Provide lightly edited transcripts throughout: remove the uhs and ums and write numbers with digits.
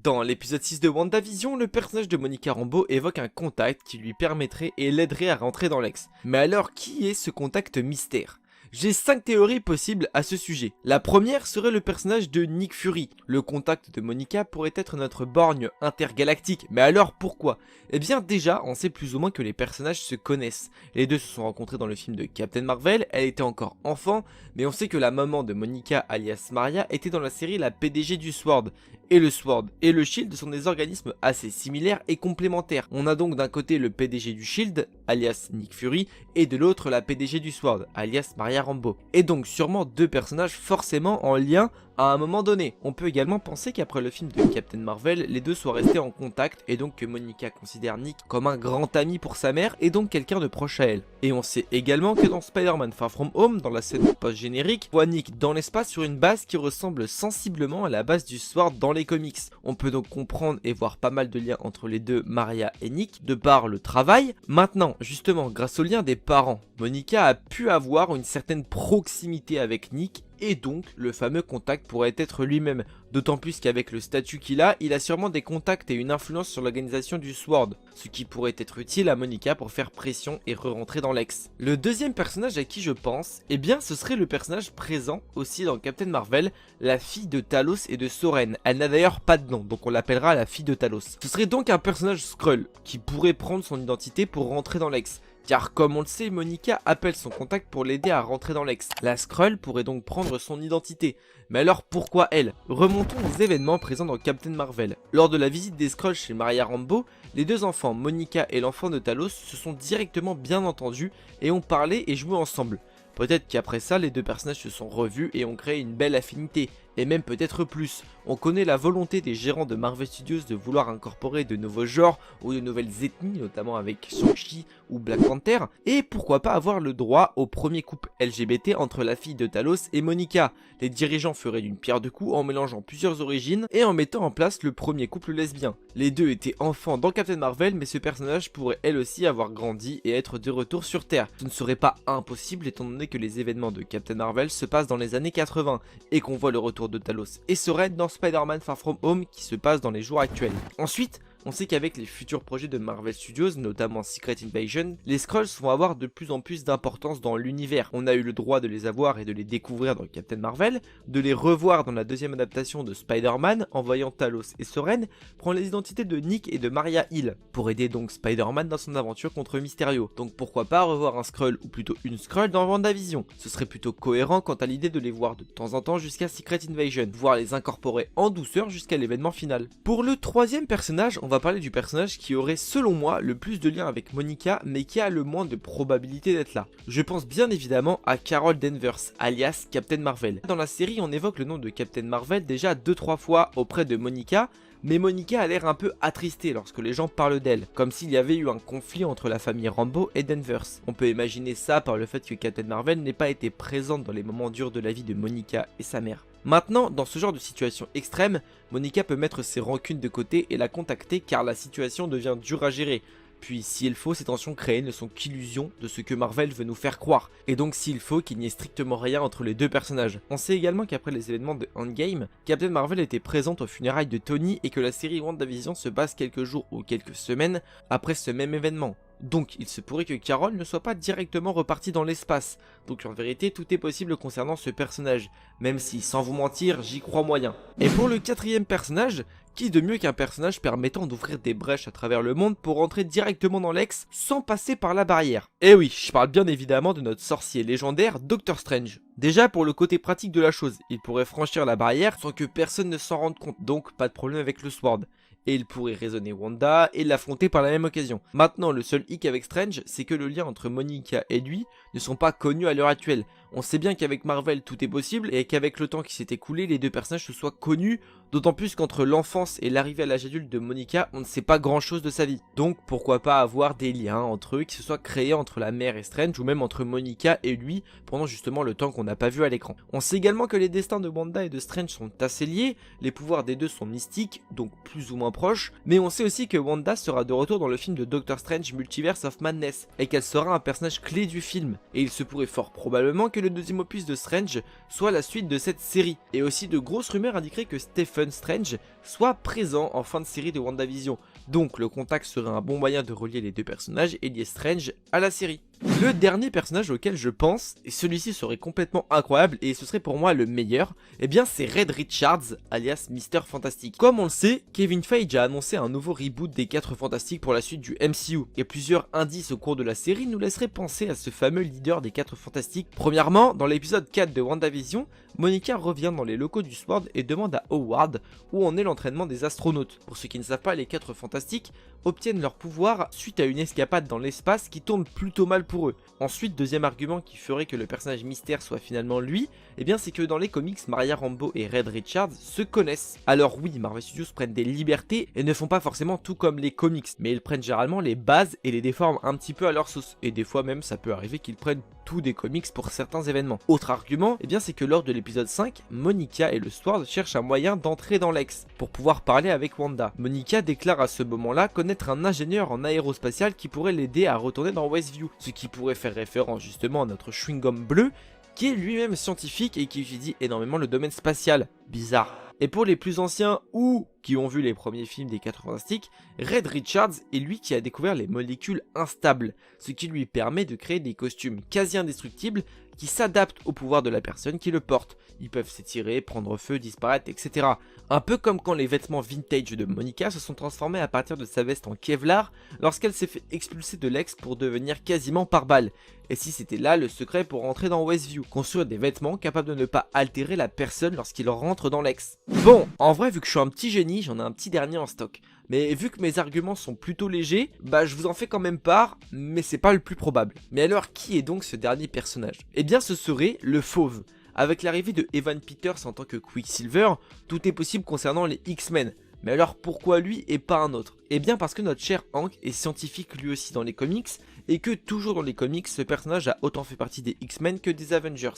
Dans l'épisode 6 de WandaVision, le personnage de Monica Rambeau évoque un contact qui lui permettrait et l'aiderait à rentrer dans l'Ex. Mais alors, qui est ce contact mystère ? J'ai 5 théories possibles à ce sujet. La première serait le personnage de Nick Fury. Le contact de Monica pourrait être notre borgne intergalactique. Mais alors pourquoi ? Eh bien déjà, on sait plus ou moins que les personnages se connaissent. Les deux se sont rencontrés dans le film de Captain Marvel, elle était encore enfant, mais on sait que la maman de Monica alias Maria était dans la série la PDG du SWORD. Et le SWORD et le SHIELD sont des organismes assez similaires et complémentaires. On a donc d'un côté le PDG du SHIELD, alias Nick Fury, et de l'autre la PDG du SWORD, alias Maria Rambeau. Et donc sûrement deux personnages forcément en lien à un moment donné. On peut également penser qu'après le film de Captain Marvel, les deux soient restés en contact et donc que Monica considère Nick comme un grand ami pour sa mère et donc quelqu'un de proche à elle. Et on sait également que dans Spider-Man Far From Home, dans la scène post-générique, on voit Nick dans l'espace sur une base qui ressemble sensiblement à la base du SWORD dans les comics. On peut donc comprendre et voir pas mal de liens entre les deux, Maria et Nick, de par le travail. Maintenant, justement, grâce au lien des parents, Monica a pu avoir une certaine proximité avec Nick et donc le fameux contact pourrait être lui-même. D'autant plus qu'avec le statut qu'il a, il a sûrement des contacts et une influence sur l'organisation du SWORD, ce qui pourrait être utile à Monica pour faire pression et re-rentrer dans l'Ex. Le deuxième personnage à qui je pense, eh bien ce serait le personnage présent aussi dans Captain Marvel, la fille de Talos et de Soren. Elle n'a d'ailleurs pas de nom, donc on l'appellera la fille de Talos. Ce serait donc un personnage Skrull, qui pourrait prendre son identité pour rentrer dans l'Ex. Car comme on le sait, Monica appelle son contact pour l'aider à rentrer dans l'Ex. La Skrull pourrait donc prendre son identité. Mais alors pourquoi elle ? Remontons aux événements présents dans Captain Marvel. Lors de la visite des Skrulls chez Maria Rambeau, les deux enfants, Monica et l'enfant de Talos, se sont directement bien entendus et ont parlé et joué ensemble. Peut-être qu'après ça, les deux personnages se sont revus et ont créé une belle affinité, et même peut-être plus. On connaît la volonté des gérants de Marvel Studios de vouloir incorporer de nouveaux genres ou de nouvelles ethnies, notamment avec Shang-Chi ou Black Panther, et pourquoi pas avoir le droit au premier couple LGBT entre la fille de Talos et Monica. Les dirigeants feraient d'une pierre deux coups en mélangeant plusieurs origines et en mettant en place le premier couple lesbien. Les deux étaient enfants dans Captain Marvel, mais ce personnage pourrait elle aussi avoir grandi et être de retour sur Terre. Ce ne serait pas impossible étant donné que les événements de Captain Marvel se passent dans les années 80 et qu'on voit le retour de Talos et Soren dans Spider-Man Far From Home qui se passe dans les jours actuels. Ensuite, on sait qu'avec les futurs projets de Marvel Studios, notamment Secret Invasion, les Skrulls vont avoir de plus en plus d'importance dans l'univers. On a eu le droit de les avoir et de les découvrir dans Captain Marvel, de les revoir dans la deuxième adaptation de Spider-Man en voyant Talos et Soren prendre les identités de Nick et de Maria Hill, pour aider donc Spider-Man dans son aventure contre Mysterio. Donc pourquoi pas revoir un Skrull ou plutôt une Skrull dans WandaVision. Ce serait plutôt cohérent quant à l'idée de les voir de temps en temps jusqu'à Secret Invasion, voire les incorporer en douceur jusqu'à l'événement final. Pour le troisième personnage, on va parler du personnage qui aurait selon moi le plus de liens avec Monica mais qui a le moins de probabilité d'être là. Je pense bien évidemment à Carol Danvers alias Captain Marvel. Dans la série on évoque le nom de Captain Marvel déjà 2-3 fois auprès de Monica, mais Monica a l'air un peu attristée lorsque les gens parlent d'elle, comme s'il y avait eu un conflit entre la famille Rambeau et Danvers. On peut imaginer ça par le fait que Captain Marvel n'ait pas été présente dans les moments durs de la vie de Monica et sa mère. Maintenant, dans ce genre de situation extrême, Monica peut mettre ses rancunes de côté et la contacter car la situation devient dure à gérer. Puis s'il faut, ces tensions créées ne sont qu'illusions de ce que Marvel veut nous faire croire, et donc s'il faut qu'il n'y ait strictement rien entre les deux personnages. On sait également qu'après les événements de Endgame, Captain Marvel était présente aux funérailles de Tony et que la série WandaVision se passe quelques jours ou quelques semaines après ce même événement. Donc il se pourrait que Carol ne soit pas directement repartie dans l'espace, donc en vérité tout est possible concernant ce personnage, même si sans vous mentir j'y crois moyen. Et pour le quatrième personnage, qui de mieux qu'un personnage permettant d'ouvrir des brèches à travers le monde pour entrer directement dans l'Ex sans passer par la barrière. Et oui, je parle bien évidemment de notre sorcier légendaire Doctor Strange. Déjà pour le côté pratique de la chose, il pourrait franchir la barrière sans que personne ne s'en rende compte, donc pas de problème avec le SWORD. Et il pourrait raisonner Wanda et l'affronter par la même occasion. Maintenant, le seul hic avec Strange, c'est que le lien entre Monica et lui ne sont pas connus à l'heure actuelle. On sait bien qu'avec Marvel tout est possible et qu'avec le temps qui s'est écoulé, les deux personnages se soient connus, d'autant plus qu'entre l'enfance et l'arrivée à l'âge adulte de Monica, on ne sait pas grand chose de sa vie. Donc pourquoi pas avoir des liens entre eux qui se soient créés entre la mère et Strange ou même entre Monica et lui pendant justement le temps qu'on n'a pas vu à l'écran. On sait également que les destins de Wanda et de Strange sont assez liés, les pouvoirs des deux sont mystiques, donc plus ou moins proches, mais on sait aussi que Wanda sera de retour dans le film de Doctor Strange Multiverse of Madness, et qu'elle sera un personnage clé du film, et il se pourrait fort probablement que le deuxième opus de Strange soit la suite de cette série, et aussi de grosses rumeurs indiqueraient que Stephen Strange soit présent en fin de série de WandaVision, donc le contact serait un bon moyen de relier les deux personnages et lier Strange à la série. Le dernier personnage auquel je pense, et celui-ci serait complètement incroyable et ce serait pour moi le meilleur, eh bien c'est Reed Richards alias Mr. Fantastic. Comme on le sait, Kevin Feige a annoncé un nouveau reboot des 4 Fantastiques pour la suite du MCU, et plusieurs indices au cours de la série nous laisseraient penser à ce fameux leader des 4 Fantastiques. Premièrement, dans l'épisode 4 de WandaVision, Monica revient dans les locaux du SWORD et demande à Howard où en est l'entraînement des astronautes. Pour ceux qui ne savent pas, les 4 Fantastiques obtiennent leur pouvoir suite à une escapade dans l'espace qui tourne plutôt mal pour eux. Ensuite, deuxième argument qui ferait que le personnage mystère soit finalement lui, eh bien c'est que dans les comics, Maria Rambeau et Reed Richards se connaissent. Alors oui, Marvel Studios prennent des libertés et ne font pas forcément tout comme les comics, mais ils prennent généralement les bases et les déforment un petit peu à leur sauce. Et des fois même ça peut arriver qu'ils prennent tout des comics pour certains événements. Autre argument, eh bien c'est que lors de l'épisode 5, Monica et le SWORD cherchent un moyen d'entrer dans l'Ex pour pouvoir parler avec Wanda. Monica déclare à ce moment-là connaître un ingénieur en aérospatial qui pourrait l'aider à retourner dans Westview, ce qui pourrait faire référence justement à notre chewing-gum bleu qui est lui-même scientifique et qui étudie énormément le domaine spatial. Bizarre. Et pour les plus anciens ou qui ont vu les premiers films des 4 Fantastiques, Reed Richards est lui qui a découvert les molécules instables, ce qui lui permet de créer des costumes quasi indestructibles qui s'adaptent au pouvoir de la personne qui le porte. Ils peuvent s'étirer, prendre feu, disparaître, etc. Un peu comme quand les vêtements vintage de Monica se sont transformés à partir de sa veste en Kevlar lorsqu'elle s'est fait expulser de l'ex pour devenir quasiment pare-balles. Et si c'était là le secret pour rentrer dans Westview, construire des vêtements capables de ne pas altérer la personne lorsqu'il rentre dans l'ex. Bon, en vrai vu que je suis un petit génie, j'en ai un petit dernier en stock. Mais vu que mes arguments sont plutôt légers, bah je vous en fais quand même part, mais c'est pas le plus probable. Mais alors qui est donc ce dernier personnage? Eh bien ce serait le Fauve. Avec l'arrivée de Evan Peters en tant que Quicksilver, tout est possible concernant les X-Men. Mais alors pourquoi lui et pas un autre? Eh bien parce que notre cher Hank est scientifique lui aussi dans les comics, et que toujours dans les comics, ce personnage a autant fait partie des X-Men que des Avengers.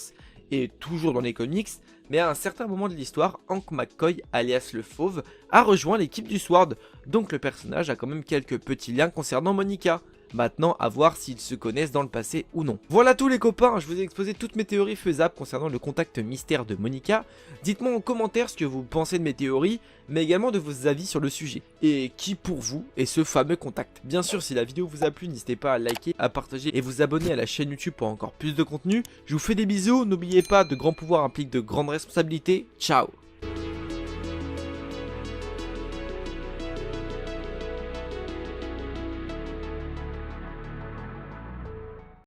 Et toujours dans les comics, mais à un certain moment de l'histoire, Hank McCoy, alias le Fauve, a rejoint l'équipe du SWORD, donc le personnage a quand même quelques petits liens concernant Monica. Maintenant, à voir s'ils se connaissent dans le passé ou non. Voilà tous les copains, je vous ai exposé toutes mes théories faisables concernant le contact mystère de Monica. Dites-moi en commentaire ce que vous pensez de mes théories, mais également de vos avis sur le sujet. Et qui pour vous est ce fameux contact? Bien sûr, si la vidéo vous a plu, n'hésitez pas à liker, à partager et vous abonner à la chaîne YouTube pour encore plus de contenu. Je vous fais des bisous, n'oubliez pas, de grands pouvoirs impliquent de grandes responsabilités. Ciao!